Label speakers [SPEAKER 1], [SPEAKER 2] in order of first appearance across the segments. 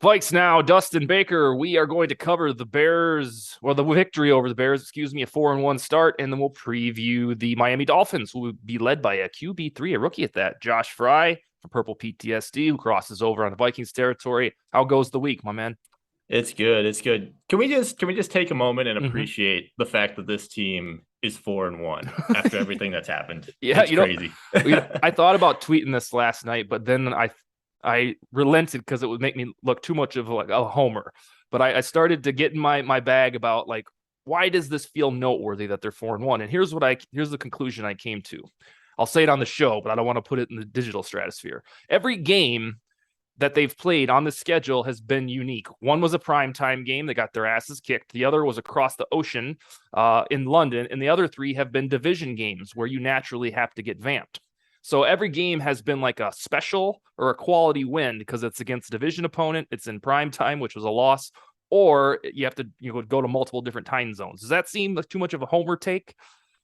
[SPEAKER 1] VikesNow, Dustin Baker. We are going to cover the Bears, or the victory over the Bears, a 4-1 start, and then we'll preview the Miami Dolphins, who will be led by a QB3, a rookie at that, Josh Frey from Purple PTSD, who crosses over on the Vikings territory. How goes the week, my man?
[SPEAKER 2] It's good. It's good. Can we just take a moment and
[SPEAKER 1] Mm-hmm.
[SPEAKER 2] appreciate the fact that this team is 4-1 after everything that's happened?
[SPEAKER 1] Yeah,
[SPEAKER 2] It's crazy.
[SPEAKER 1] I thought about tweeting this last night, but then I relented because it would make me look too much of like a homer. But I started to get in my bag about like, why does this feel noteworthy that they're 4-1? And here's the conclusion I came to. I'll say it on the show, but I don't want to put it in the digital stratosphere. Every game that they've played on the schedule has been unique. One was a primetime game. They got their asses kicked. The other was across the ocean in London. And the other three have been division games where you naturally have to get vamped. So every game has been like a special or a quality win because it's against a division opponent. It's in prime time, which was a loss, or you have to go to multiple different time zones. Does that seem like too much of a homer take?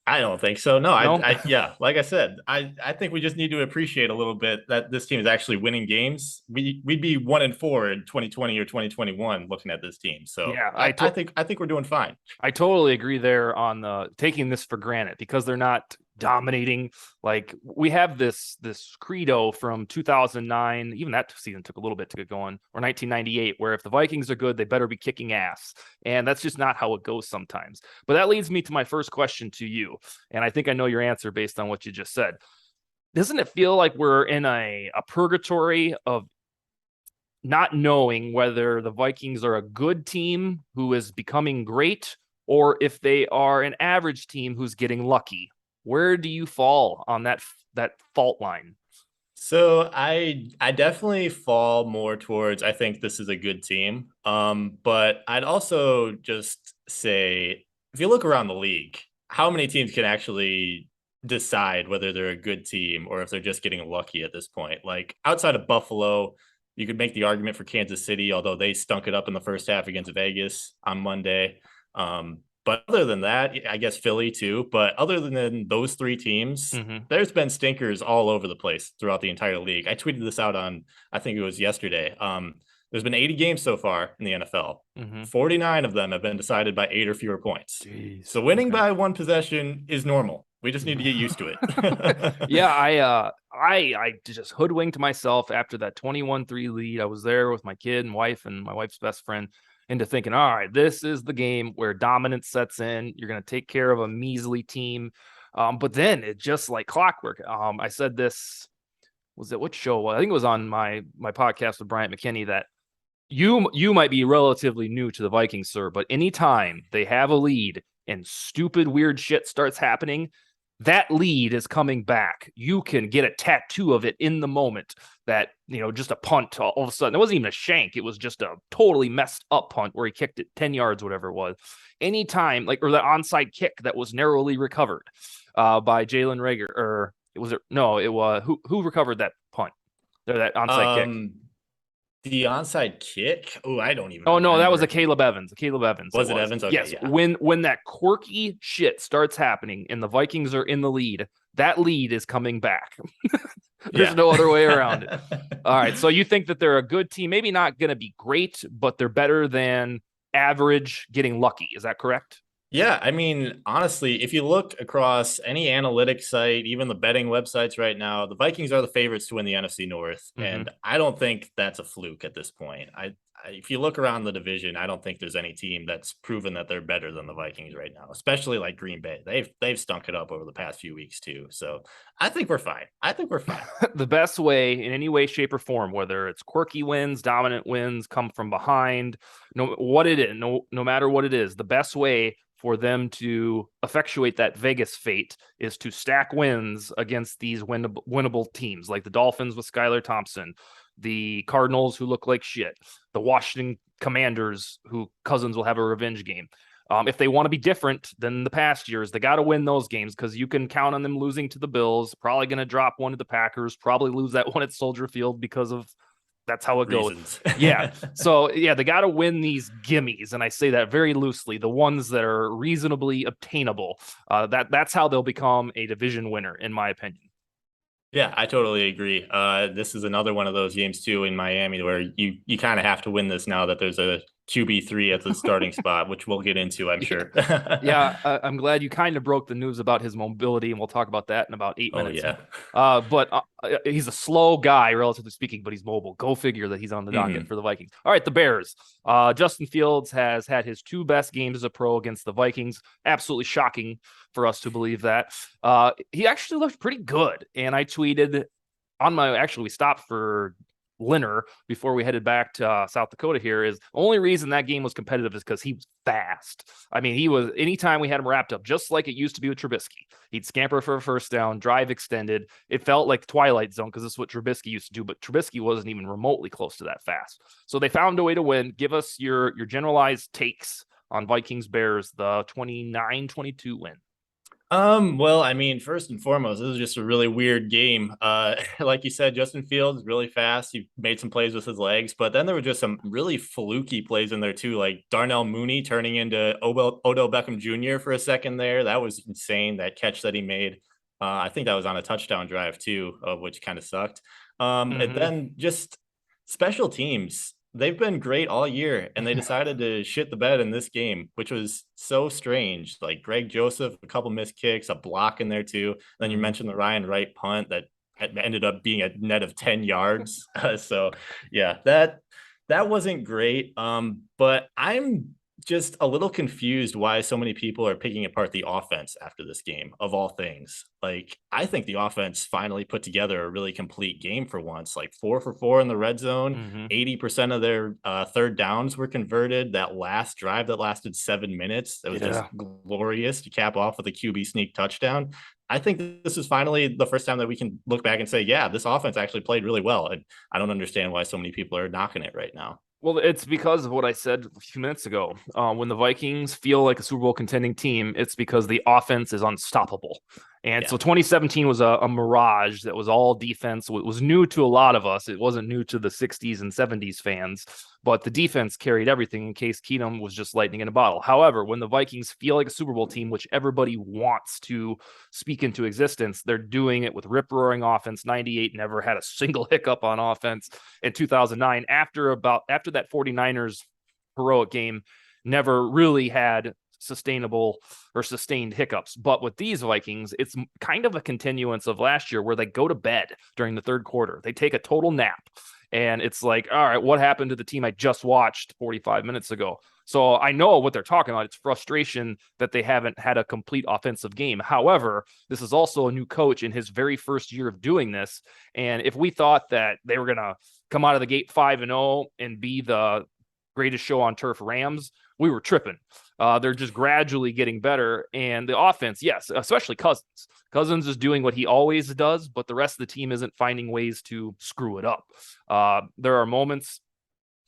[SPEAKER 2] I don't think so. No,
[SPEAKER 1] No.
[SPEAKER 2] yeah, like I said, I think we just need to appreciate a little bit that this team is actually winning games. We'd be 1-4 in 2020 or 2021 looking at this team. So
[SPEAKER 1] Yeah,
[SPEAKER 2] I think we're doing fine.
[SPEAKER 1] I totally agree there on taking this for granted because they're not dominating. Like we have this credo from 2009, even that season took a little bit to get going, or 1998, where if the Vikings are good, they better be kicking ass. And that's just not how it goes sometimes. But that leads me to my first question to you. And I think I know your answer based on what you just said. Doesn't it feel like we're in a purgatory of not knowing whether the Vikings are a good team who is becoming great or if they are an average team who's getting lucky? Where do you fall on that fault line?
[SPEAKER 2] So I definitely fall more towards I think this is a good team. But I'd also just say if you look around the league, how many teams can actually decide whether they're a good team or if they're just getting lucky at this point? Like outside of Buffalo, you could make the argument for Kansas City, although they stunk it up in the first half against Vegas on Monday. But other than that, I guess Philly too. But other than those three teams,
[SPEAKER 1] Mm-hmm.
[SPEAKER 2] there's been stinkers all over the place throughout the entire league. I tweeted this out on, I think it was yesterday. There's been 80 games so far in the NFL.
[SPEAKER 1] Mm-hmm.
[SPEAKER 2] 49 of them have been decided by 8 or fewer points.
[SPEAKER 1] Jeez.
[SPEAKER 2] So winning
[SPEAKER 1] Okay.
[SPEAKER 2] by one possession is normal. We just need to get used to it.
[SPEAKER 1] Yeah, I just hoodwinked myself after that 21-3 lead. I was there with my kid and wife and my wife's best friend into thinking, all right, this is the game where dominance sets in. You're going to take care of a measly team. But then it just like clockwork. I said this, was it what show? I think it was on my podcast with Bryant McKinney that you might be relatively new to the Vikings, sir, but anytime they have a lead and stupid weird shit starts happening, that lead is coming back. You can get a tattoo of it in the moment that, just a punt all of a sudden. It wasn't even a shank. It was just a totally messed up punt where he kicked it 10 yards, whatever it was. Anytime, like, or the onside kick that was narrowly recovered by Jalen Rager, or was it? No, it was who recovered that punt or that onside kick?
[SPEAKER 2] The onside kick. Oh, I don't even
[SPEAKER 1] Oh no, that was a
[SPEAKER 2] remember.
[SPEAKER 1] Caleb Evans. Caleb Evans. It
[SPEAKER 2] Was it
[SPEAKER 1] was.
[SPEAKER 2] Evans? Okay,
[SPEAKER 1] Yes.
[SPEAKER 2] yeah.
[SPEAKER 1] When that quirky shit starts happening and the Vikings are in the lead, that lead is coming back. There's no other way around it. All right. So you think that they're a good team, maybe not going to be great, but they're better than average getting lucky. Is that correct?
[SPEAKER 2] Yeah, I mean, honestly, if you look across any analytics site, even the betting websites right now, the Vikings are the favorites to win the NFC North,
[SPEAKER 1] Mm-hmm.
[SPEAKER 2] and I don't think that's a fluke at this point. If you look around the division, I don't think there's any team that's proven that they're better than the Vikings right now, especially like Green Bay. They've stunk it up over the past few weeks too. So I think we're fine. I think we're fine.
[SPEAKER 1] The best way in any way, shape, or form, whether it's quirky wins, dominant wins, come from behind, no matter what it is, the best way for them to effectuate that Vegas fate is to stack wins against these winnable teams like the Dolphins with Skylar Thompson, the Cardinals who look like shit, the Washington Commanders who Cousins will have a revenge game. If they want to be different than the past years, they got to win those games because you can count on them losing to the Bills, probably going to drop one to the Packers, probably lose that one at Soldier Field because of that's how it goes.
[SPEAKER 2] Reasons.
[SPEAKER 1] Yeah. So yeah, they got to win these gimmies, and I say that very loosely. The ones that are reasonably obtainable. That's how they'll become a division winner, in my opinion.
[SPEAKER 2] Yeah, I totally agree. This is another one of those games too in Miami where you kind of have to win this now that there's a QB3 at the starting spot, which we'll get into, I'm
[SPEAKER 1] Yeah.
[SPEAKER 2] sure.
[SPEAKER 1] Yeah, I'm glad you kind of broke the news about his mobility, and we'll talk about that in about 8
[SPEAKER 2] Oh
[SPEAKER 1] minutes.
[SPEAKER 2] yeah.
[SPEAKER 1] But he's a slow guy, relatively speaking, but he's mobile. Go figure that he's on the docket
[SPEAKER 2] Hmm.
[SPEAKER 1] for the Vikings. All right, the Bears. Justin Fields has had his two best games as a pro against the Vikings. Absolutely shocking for us to believe that. He actually looked pretty good, and I tweeted on my actually we stopped for Linner before we headed back to South Dakota here is the only reason that game was competitive is because he was fast. I mean, he was anytime we had him wrapped up, just like it used to be with Trubisky. He'd scamper for a first down, drive extended. It felt like Twilight Zone because this is what Trubisky used to do, but Trubisky wasn't even remotely close to that fast. So they found a way to win. Give us your generalized takes on Vikings Bears, the 29-22 win.
[SPEAKER 2] Well, I mean, first and foremost, this is just a really weird game. Like you said, Justin Fields really fast. He made some plays with his legs, but then there were just some really fluky plays in there too, like Darnell Mooney turning into Odell Beckham Jr. for a second there. That was insane. That catch that he made. I think that was on a touchdown drive too, which kind of sucked. And
[SPEAKER 1] Mm-hmm.
[SPEAKER 2] then just special teams. They've been great all year, and they decided to shit the bed in this game, which was so strange. Like Greg Joseph, a couple missed kicks, a block in there too. Then you
[SPEAKER 1] Mm-hmm.
[SPEAKER 2] mentioned the Ryan Wright punt that ended up being a net of 10 yards. So yeah, that wasn't great. But I'm just a little confused why so many people are picking apart the offense after this game, of all things. Like, I think the offense finally put together a really complete game for once, like 4 for 4 in the red zone.
[SPEAKER 1] Mm-hmm.
[SPEAKER 2] 80% of their third downs were converted. That last drive that lasted 7 minutes, that was just
[SPEAKER 1] Yeah.
[SPEAKER 2] glorious to cap off with a QB sneak touchdown. I think this is finally the first time that we can look back and say, yeah, this offense actually played really well. And I don't understand why so many people are knocking it right now.
[SPEAKER 1] Well, it's because of what I said a few minutes ago. When the Vikings feel like a Super Bowl contending team, it's because the offense is unstoppable. And
[SPEAKER 2] Yeah.
[SPEAKER 1] so 2017 was a mirage that was all defense. It was new to a lot of us. It wasn't new to the 60s and 70s fans, but the defense carried everything in case Keenum was just lightning in a bottle. However, when the Vikings feel like a Super Bowl team, which everybody wants to speak into existence, they're doing it with rip roaring offense. 98 never had a single hiccup on offense. In 2009 after that 49ers heroic game never really had sustainable or sustained hiccups. But with these Vikings, it's kind of a continuance of last year where they go to bed during the third quarter. They take a total nap. And it's like, all right, what happened to the team I just watched 45 minutes ago? So I know what they're talking about. It's frustration that they haven't had a complete offensive game. However, this is also a new coach in his very first year of doing this. And if we thought that they were going to come out of the gate 5-0 and be the greatest show on turf Rams, we were tripping. They're just gradually getting better. And the offense, yes, especially Cousins. Cousins is doing what he always does, but the rest of the team isn't finding ways to screw it up. There are moments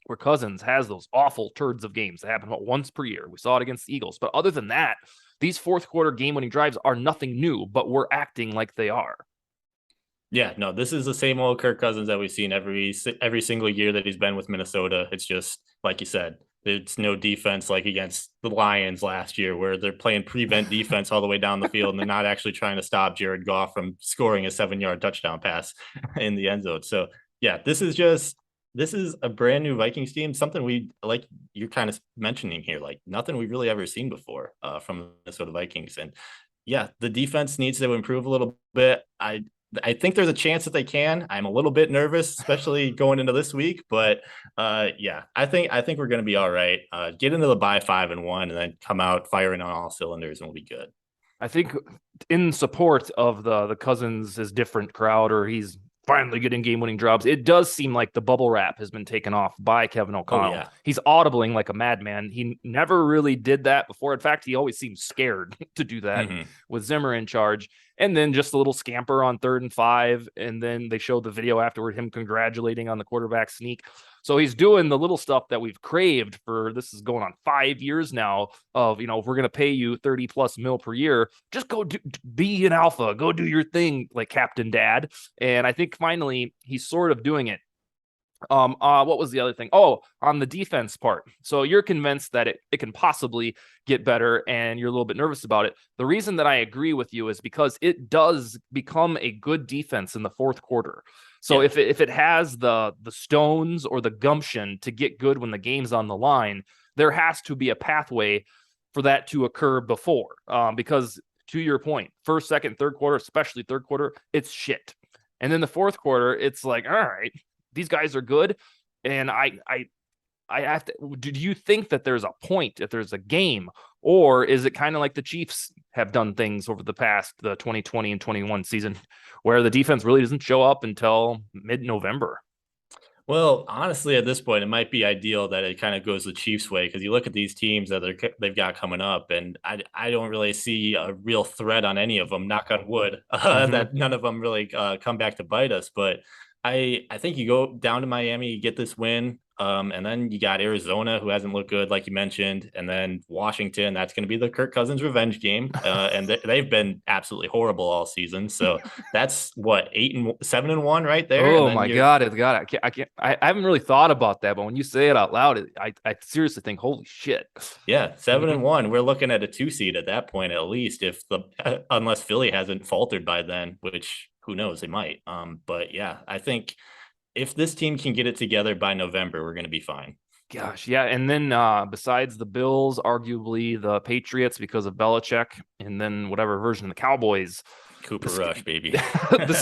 [SPEAKER 1] where Cousins has those awful turds of games that happen about once per year. We saw it against the Eagles. But other than that, these fourth quarter game winning drives are nothing new, but we're acting like they are.
[SPEAKER 2] Yeah, no, this is the same old Kirk Cousins that we've seen every single year that he's been with Minnesota. It's just like you said, it's no defense like against the Lions last year, where they're playing prevent defense all the way down the field and they're not actually trying to stop Jared Goff from scoring a 7-yard touchdown pass in the end zone. So yeah, this is a brand new Vikings team, something we like you're kind of mentioning here, like nothing we've really ever seen before from the Minnesota Vikings. And yeah, the defense needs to improve a little bit. I think there's a chance that they can. I'm a little bit nervous, especially going into this week, but yeah, I think we're going to be all right. Get into the bye 5-1, and then come out firing on all cylinders, and we'll be good.
[SPEAKER 1] I think in support of the Cousins is different crowd, or he's finally getting game winning drops. It does seem like the bubble wrap has been taken off by Kevin
[SPEAKER 2] Oh
[SPEAKER 1] O'Connell.
[SPEAKER 2] yeah.
[SPEAKER 1] He's audibling like a madman. He never really did that before. In fact, he always seemed scared to do that
[SPEAKER 2] Mm-hmm.
[SPEAKER 1] with Zimmer in charge. And then just a little scamper on 3rd and 5. And then they showed the video afterward, him congratulating on the quarterback sneak. So he's doing the little stuff that we've craved for. This is going on 5 years now of, if we're going to pay you 30 plus mil per year, just go be an alpha, go do your thing like Captain Dad. And I think finally he's sort of doing it. What was the other thing? Oh, on the defense part. So you're convinced that it can possibly get better and you're a little bit nervous about it. The reason that I agree with you is because it does become a good defense in the fourth quarter. So
[SPEAKER 2] Yeah.
[SPEAKER 1] if it has the stones or the gumption to get good when the game's on the line, there has to be a pathway for that to occur before. Because to your point, first, second, third quarter, especially third quarter, it's shit. And then the fourth quarter, it's like, all right, these guys are good. And I have to. Do you think that there's a point if there's a game, or is it kind of like the Chiefs have done things over the past the 2020 and 21 season, where the defense really doesn't show up until mid-November?
[SPEAKER 2] Well, honestly, at this point, it might be ideal that it kind of goes the Chiefs' way because you look at these teams that they've got coming up, and I don't really see a real threat on any of them. Knock on wood,
[SPEAKER 1] Mm-hmm.
[SPEAKER 2] that none of them really come back to bite us. But I think you go down to Miami, you get this win, and then you got Arizona, who hasn't looked good, like you mentioned, and then Washington. That's going to be the Kirk Cousins revenge game, and they've been absolutely horrible all season. So that's what 7-1 right there, and
[SPEAKER 1] Oh
[SPEAKER 2] then
[SPEAKER 1] my
[SPEAKER 2] you're
[SPEAKER 1] God, I haven't really thought about that, but when you say it out loud, I seriously think, holy shit.
[SPEAKER 2] Yeah, seven
[SPEAKER 1] Mm-hmm.
[SPEAKER 2] and one. We're looking at a 2 seed at that point, at least, if the unless Philly hasn't faltered by then, which who knows, they might. But yeah, I think if this team can get it together by November, we're going to be fine.
[SPEAKER 1] Gosh, yeah. And then besides the Bills, arguably the Patriots because of Belichick, and then whatever version of the Cowboys,
[SPEAKER 2] Cooper
[SPEAKER 1] the
[SPEAKER 2] Rush, baby.
[SPEAKER 1] the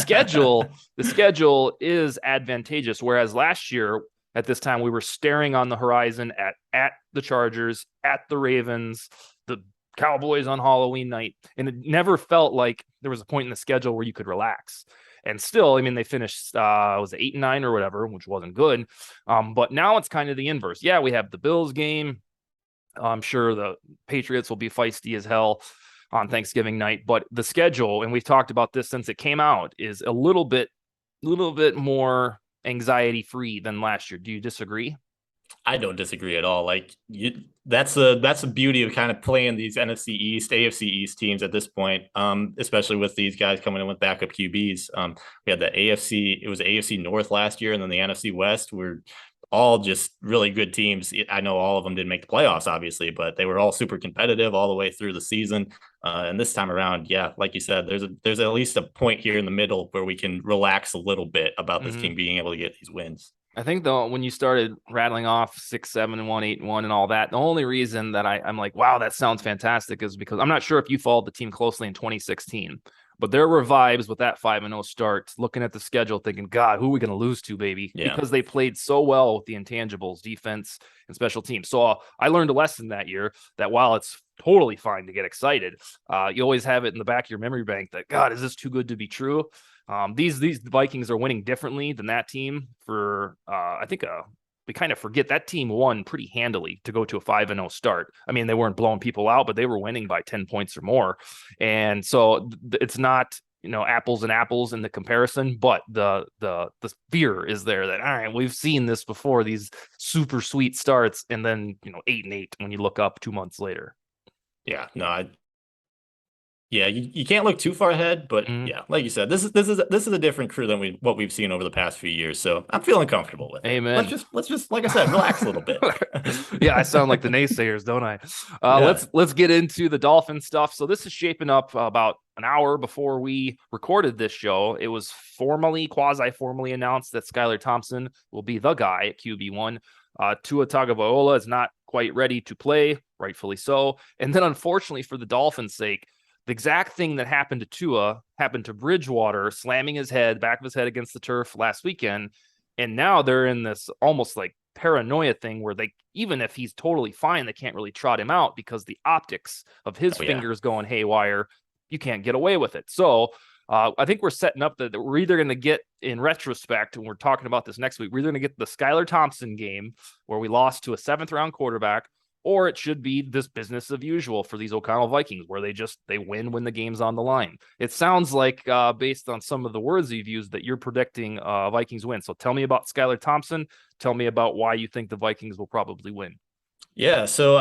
[SPEAKER 1] schedule is advantageous. Whereas last year at this time we were staring on the horizon at the Chargers, at the Ravens, the Cowboys on Halloween night, and it never felt like there was a point in the schedule where you could relax. And still, I mean, they finished was it 8-9 or whatever, which wasn't good. But now it's kind of the inverse. Yeah, we have the Bills game. I'm sure the Patriots will be feisty as hell on Thanksgiving night, but the schedule, and we've talked about this since it came out, is a little bit more anxiety free than last year. Do you disagree?
[SPEAKER 2] I don't disagree at all. That's the beauty of kind of playing these NFC East, AFC East teams at this point, especially with these guys coming in with backup QBs. We had the AFC, it was AFC North last year, and then the NFC West were all just really good teams. I know all of them didn't make the playoffs, obviously, but they were all super competitive all the way through the season. And this time around, yeah, like you said, there's at least a point here in the middle where we can relax a little bit about this
[SPEAKER 1] Mm-hmm.
[SPEAKER 2] team being able to get these wins.
[SPEAKER 1] I think though when you started rattling off 6-7-1, 8-1, and all that, the only reason that I'm like, wow, that sounds fantastic, is because I'm not sure if you followed the team closely in 2016, but there were vibes with that 5-0 start, looking at the schedule, thinking, God, who are we going to lose to, baby?
[SPEAKER 2] Yeah.
[SPEAKER 1] Because they played so well with the intangibles, defense and special teams. So I learned a lesson that year that while it's totally fine to get excited, you always have it in the back of your memory bank that, God, is this too good to be true? These Vikings are winning differently than that team. For I think we kind of forget that team won pretty handily to go to a 5-0 start. I mean, they weren't blowing people out, but they were winning by 10 points or more. And so it's not, apples and apples in the comparison, but the fear is there that, all right, we've seen this before, these super sweet starts, and then 8-8 when you look up 2 months later.
[SPEAKER 2] Yeah, no, yeah, you can't look too far ahead, but
[SPEAKER 1] Mm-hmm.
[SPEAKER 2] yeah, like you said, this is a different crew than what we've seen over the past few years. So I'm feeling comfortable with it. Let's
[SPEAKER 1] Amen.
[SPEAKER 2] just let's just like I said, relax a little bit.
[SPEAKER 1] Yeah, I sound like the naysayers, don't I?
[SPEAKER 2] Yeah,
[SPEAKER 1] Let's get into the Dolphin stuff. So this is shaping up about an hour before we recorded this show. It was quasi-formally announced that Skylar Thompson will be the guy at QB1. Tua Tagovailoa is not quite ready to play, rightfully so. And then, unfortunately, for the Dolphins' sake, the exact thing that happened to Tua happened to Bridgewater, slamming his back of his head against the turf last weekend. And now they're in this almost like paranoia thing where even if he's totally fine, they can't really trot him out because the optics of his
[SPEAKER 2] yeah,
[SPEAKER 1] fingers going haywire, you can't get away with it. So I think we're setting up that we're either going to get, in retrospect, and we're talking about this next week, we're either going to get the Skylar Thompson game where we lost to a 7th-round quarterback, or it should be this business of usual for these O'Connell Vikings, where they win when the game's on the line. It sounds like, based on some of the words you've used, that you're predicting Vikings win. So tell me about Skylar Thompson. Tell me about why you think the Vikings will probably win.
[SPEAKER 2] Yeah, so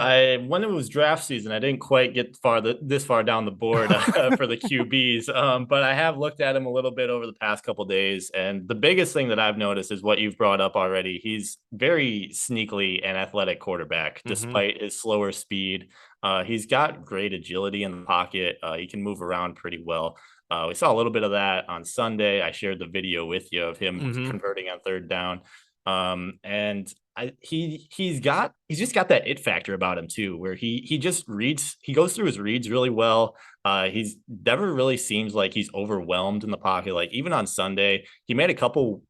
[SPEAKER 2] when it was draft season, I didn't quite get this far down the board for the QBs, but I have looked at him a little bit over the past couple days, and the biggest thing that I've noticed is what you've brought up already. He's very sneakily an athletic quarterback,
[SPEAKER 1] Mm-hmm.
[SPEAKER 2] despite his slower speed. He's got great agility in the pocket. He can move around pretty well. We saw a little bit of that on Sunday. I shared the video with you of him
[SPEAKER 1] Mm-hmm.
[SPEAKER 2] converting on third down. And he's just got that it factor about him too, where he just reads, he goes through his reads really well. He's never really seems like he's overwhelmed in the pocket. Like even on Sunday, he made a couple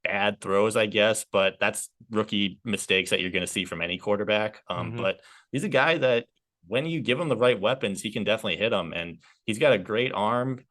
[SPEAKER 2] bad throws, I guess, but that's rookie mistakes that you're going to see from any quarterback.
[SPEAKER 1] Mm-hmm.
[SPEAKER 2] But he's a guy that when you give him the right weapons, he can definitely hit them. And he's got a great arm.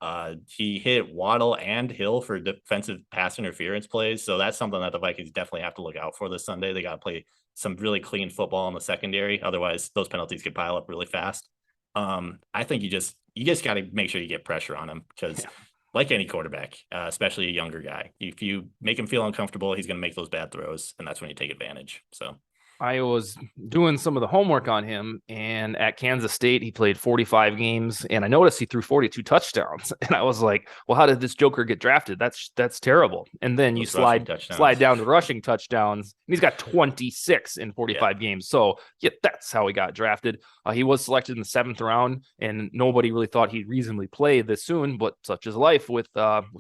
[SPEAKER 2] He hit Waddle and Hill for defensive pass interference plays. So that's something that the Vikings definitely have to look out for this Sunday. They got to play some really clean football in the secondary. Otherwise, those penalties could pile up really fast. I think you just got to make sure you get pressure on him because,
[SPEAKER 1] Yeah.
[SPEAKER 2] like any quarterback, especially a younger guy, if you make him feel uncomfortable, he's going to make those bad throws, and that's when you take advantage. So
[SPEAKER 1] I was doing some of the homework on him, and at Kansas State, he played 45 games, and I noticed he threw 42 touchdowns. And I was like, well, how did this Joker get drafted? That's terrible. And then you
[SPEAKER 2] those rushing
[SPEAKER 1] slide
[SPEAKER 2] touchdowns.
[SPEAKER 1] down to rushing touchdowns, and he's got 26 in
[SPEAKER 2] Yeah.
[SPEAKER 1] 45 games. So yeah, that's how he got drafted. He was selected in the 7th round, and nobody really thought he'd reasonably play this soon, but such is life with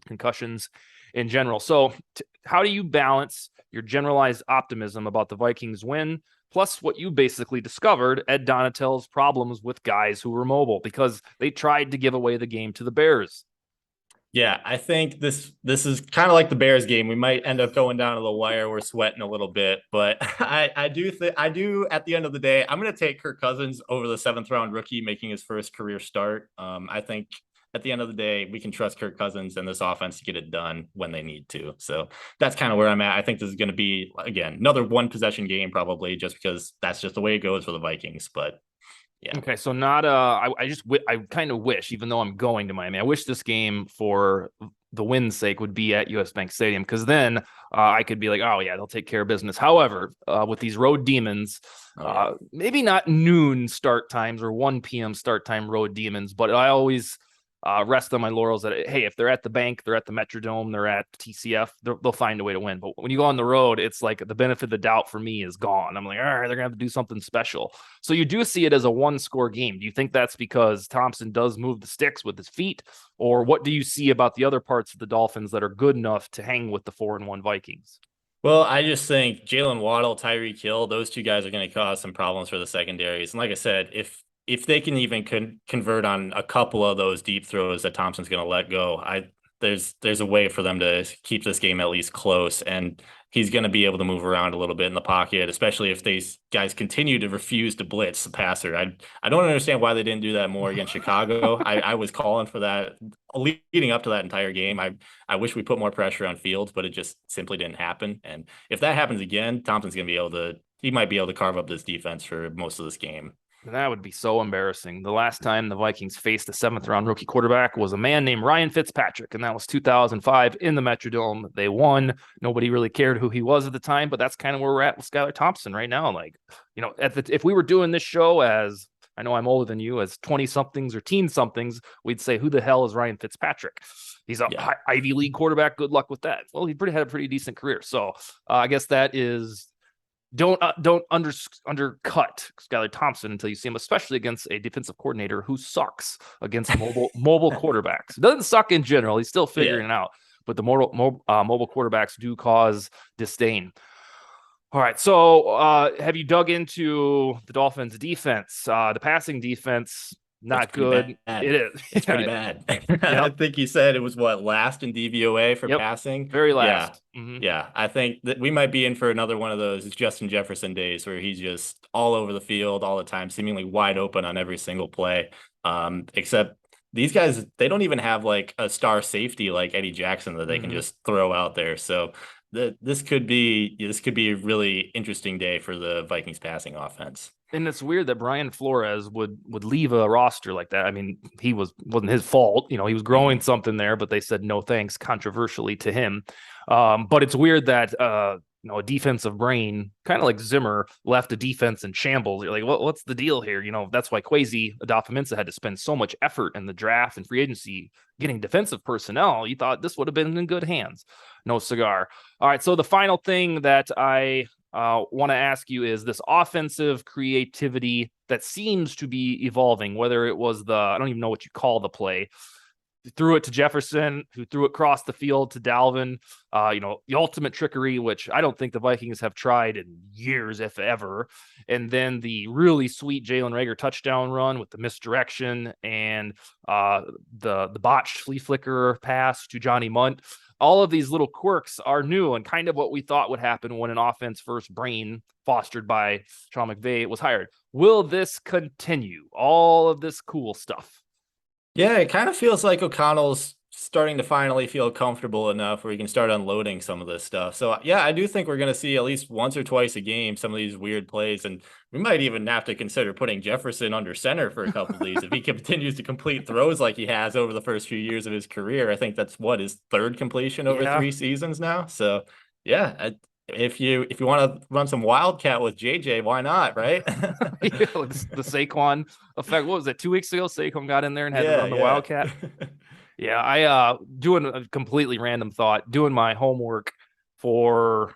[SPEAKER 1] concussions in general. So how do you balance your generalized optimism about the Vikings win, plus what you basically discovered, Ed Donatell's problems with guys who were mobile because they tried to give away the game to the Bears?
[SPEAKER 2] Yeah, I think this is kind of like the Bears game. We might end up going down to the wire. We're sweating a little bit, but I do at the end of the day, I'm going to take Kirk Cousins over the 7th round rookie making his first career start. I think at the end of the day, we can trust Kirk Cousins and this offense to get it done when they need to. So that's kind of where I'm at. I think this is going to be again another one possession game probably, just because that's just the way it goes for the Vikings. But yeah.
[SPEAKER 1] Okay, so not I kind of wish, even though I'm going to Miami, I wish this game for the win's sake would be at US Bank Stadium because then I could be like, oh yeah, they'll take care of business. However, with these road demons,
[SPEAKER 2] Oh yeah.
[SPEAKER 1] maybe not noon start times or 1 p.m. start time road demons, but I always rest on my laurels that hey, if they're at the bank, they're at the Metrodome, they're at TCF, they'll find a way to win. But when you go on the road, it's like the benefit of the doubt for me is gone. I'm like, all right, they're gonna have to do something special. So you do see it as a 1-score game. Do you think that's because Thompson does move the sticks with his feet, or what do you see about the other parts of the Dolphins that are good enough to hang with the 4-1 Vikings?
[SPEAKER 2] Well, I just think Jalen Waddle, Tyreek Hill, those two guys are going to cause some problems for the secondaries. And like I said, if they can even convert on a couple of those deep throws that Thompson's going to let go, there's a way for them to keep this game at least close. And he's going to be able to move around a little bit in the pocket, especially if these guys continue to refuse to blitz the passer. I don't understand why they didn't do that more against Chicago. I was calling for that leading up to that entire game. I wish we put more pressure on Fields, but it just simply didn't happen. And if that happens again, Thompson's going to be able to, he might be able to carve up this defense for most of this game.
[SPEAKER 1] That would be so embarrassing. The last time the Vikings faced a 7th-round rookie quarterback was a man named Ryan Fitzpatrick, and that was 2005 in the Metrodome. They won. Nobody really cared who he was at the time, but that's kind of where we're at with Skylar Thompson right now. Like, if we were doing this show as I know I'm older than you, as 20 somethings or teen somethings, we'd say, who the hell is Ryan Fitzpatrick? He's a Ivy League quarterback. Good luck with that. Well, he had a pretty decent career. So I guess that is don't undercut Skylar Thompson until you see him, especially against a defensive coordinator who sucks against mobile quarterbacks. It doesn't suck in general; he's still figuring it out. But the mobile quarterbacks do cause disdain. All right, so have you dug into the Dolphins' defense? The passing defense, not good.
[SPEAKER 2] Bad.
[SPEAKER 1] It is.
[SPEAKER 2] It's pretty bad. I think you said it was what, last in DVOA for passing.
[SPEAKER 1] Very last.
[SPEAKER 2] Yeah. Yeah. I think that we might be in for another one of those Justin Jefferson days where he's just all over the field all the time, seemingly wide open on every single play. Except these guys, they don't even have like a star safety like Eddie Jackson that they can just throw out there. So this could be a really interesting day for the Vikings passing offense.
[SPEAKER 1] And it's weird that Brian Flores would leave a roster like that. I mean, wasn't his fault. He was growing something there, but they said no thanks controversially to him. But it's weird that a defensive brain, kind of like Zimmer, left a defense in shambles. You're like, what's the deal here? That's why Kwesi Adofo-Mensah had to spend so much effort in the draft and free agency getting defensive personnel. You thought this would have been in good hands. No cigar. All right, so the final thing that I want to ask you is this offensive creativity that seems to be evolving, whether it was I don't even know what you call the play, threw it to Jefferson, who threw it across the field to Dalvin. The ultimate trickery, which I don't think the Vikings have tried in years, if ever. And then the really sweet Jalen Reagor touchdown run with the misdirection and the botched flea flicker pass to Johnny Munt. All of these little quirks are new and kind of what we thought would happen when an offense first brain fostered by Sean McVay was hired. Will this continue? All of this cool stuff.
[SPEAKER 2] Yeah, it kind of feels like O'Connell's starting to finally feel comfortable enough where he can start unloading some of this stuff. So yeah, I do think we're going to see at least once or twice a game some of these weird plays, and we might even have to consider putting Jefferson under center for a couple of these if he continues to complete throws like he has over the first few years of his career. I think that's his third completion over 3 seasons now. So yeah, if you want to run some Wildcat with JJ, why not, right?
[SPEAKER 1] The Saquon effect. What was it? 2 weeks ago, Saquon got in there and had to run the Wildcat. Yeah, I doing a completely random thought, doing my homework for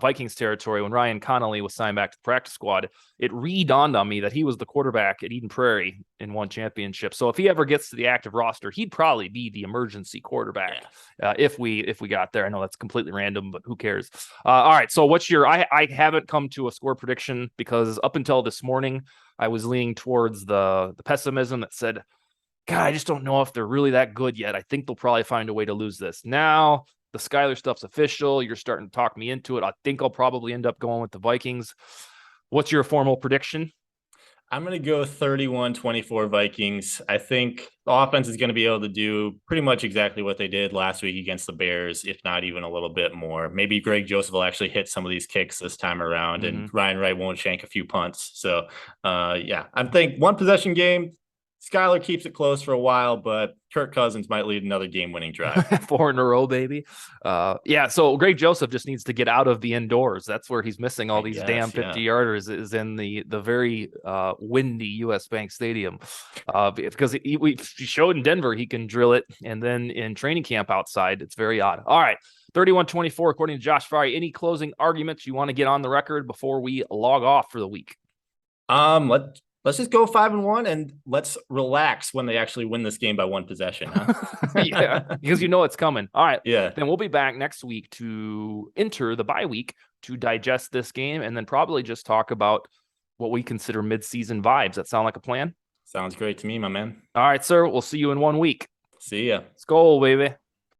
[SPEAKER 1] Vikings territory when Ryan Connolly was signed back to the practice squad. It re-dawned on me that he was the quarterback at Eden Prairie in one championship. So if he ever gets to the active roster, he'd probably be the emergency quarterback if we got there. I know that's completely random, but who cares? All right, so what's your? I haven't come to a score prediction because up until this morning, I was leaning towards the pessimism that said, God, I just don't know if they're really that good yet. I think they'll probably find a way to lose this. Now the Skyler stuff's official. You're starting to talk me into it. I think I'll probably end up going with the Vikings. What's your formal prediction?
[SPEAKER 2] I'm going to go 31-24 Vikings. I think the offense is going to be able to do pretty much exactly what they did last week against the Bears, if not even a little bit more. Maybe Greg Joseph will actually hit some of these kicks this time around, and Ryan Wright won't shank a few punts. So, I think one possession game. Skyler keeps it close for a while, but Kirk Cousins might lead another game-winning drive.
[SPEAKER 1] 4 in a row, baby. So Greg Joseph just needs to get out of the indoors. That's where he's missing all these damn 50-yarders is in the very windy U.S. Bank Stadium. Because he showed in Denver he can drill it, and then in training camp outside, it's very odd. All right, 31-24, according to Josh Frey. Any closing arguments you want to get on the record before we log off for the week?
[SPEAKER 2] Let's just go 5-1 and let's relax when they actually win this game by one possession. Huh?
[SPEAKER 1] Yeah, because it's coming. All right.
[SPEAKER 2] Yeah.
[SPEAKER 1] Then we'll be back next week to enter the bye week to digest this game and then probably just talk about what we consider mid-season vibes. That sound like a plan?
[SPEAKER 2] Sounds great to me, my man.
[SPEAKER 1] All right, sir. We'll see you in 1 week.
[SPEAKER 2] See ya.
[SPEAKER 1] Let's go, baby.